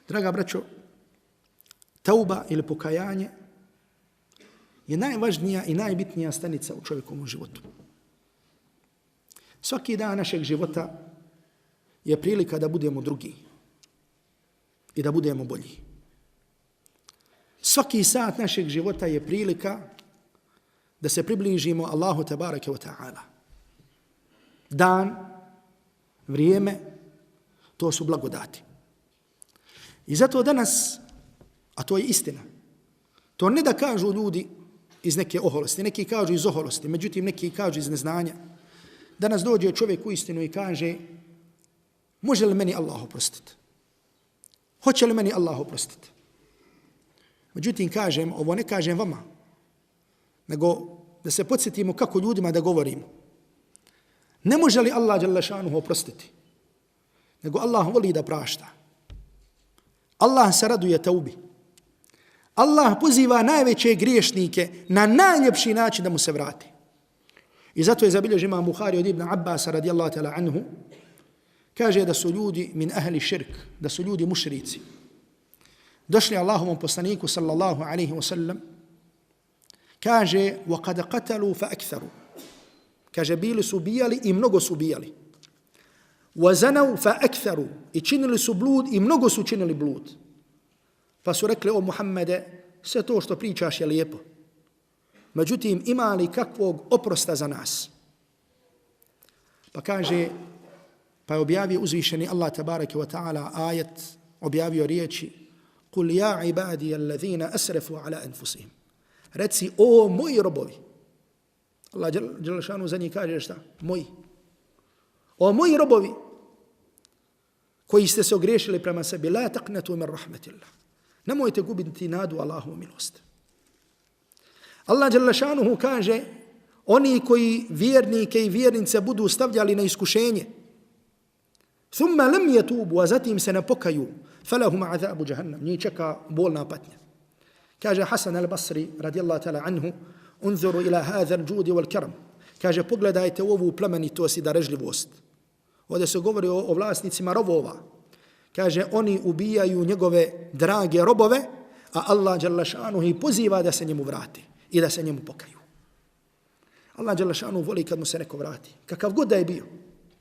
Draga braćo, tauba ili pokajanje je najvažnija i najbitnija stanica u čovjekovom životu. Svaki dan našeg života je prilika da budemo drugi i da budemo bolji. Svaki sat našeg života je prilika da se približimo Allahu tebareke ve ta'ala. Dan, vrijeme, to su blagodati. I zato danas, a to je istina, to ne da kažu ljudi iz neke oholosti, neki kažu iz oholosti, međutim neki kažu iz neznanja. Danas dođe čovjek u istinu i kaže, može li meni Allah oprostiti? Hoće li meni Allah oprostiti? Međutim, kažem, ovo ne kažem vama, nego da se podsjetimo kako ljudima da govorimo. Ne može li Allah dželle šanuhu oprostiti? Nego Allah voli da prašta. Allah se raduje taubi. Allah poziva najveće griješnike na najljepši način da mu se vrati. I zato je zabilježio imam Buhari od Ibn Abbasa radijallahu ta'ala anhu, kaže da su ljudi min ahli širk, da su ljudi mušrici. Došli Allahovom poslaniku sallallahu alaihi wa sallam, kaže, وَقَدَ قَتَلُوا فَأَكْثَرُوا. Kaže, bili su ubijali i mnogo su ubijali. وَزَنَوْا فَأَكْثَرُوا. I činili su blud i mnogo su činili blud. Pa su rekli, o Muhammede, sve to što pričaš je lijepo. Međutim, ima li kakvog oprosta za nas? Pa kaže, pa je objavio uzvišeni Allah tabaraka wa ta'ala ajet, objavio riječi, قُلْ يَا عِبَادِيَ الَّذِينَ أَسْرَفُوا عَلَى أَنفُسِهِمْ. Reci, o moji robovi. Allah dželle šanu za njih kaže šta? Moji. O moji robovi, koji ste se ogriješili prema sebi, la taqnatu min rahmatillah. Nemojte gubiti nadu Allahovu milost. Allah dželle šanuhu kaže, oni koji vjernike i vjernice budu stavljali na iskušenje, thumma lam yatubu, a zatim se ne pokaju, falahum azabu jahannam, njih čeka bolna patnja. Kaže Hasan al-Basri, radijallahu ta'ala anhu, unzuru ila hadha al-judi wal-karam. Kaže, pogledajte u ovu plemenitost i darežljivost. Ovdje se govori o vlasnicima robova. Kaže, oni ubijaju njegove drage robove, a Allah dželle šanuhu ih poziva da se njemu vrati i da se njemu pokaju. Allah dželle šanuhu voli kad mu se neko vrati, kakav god da je bio.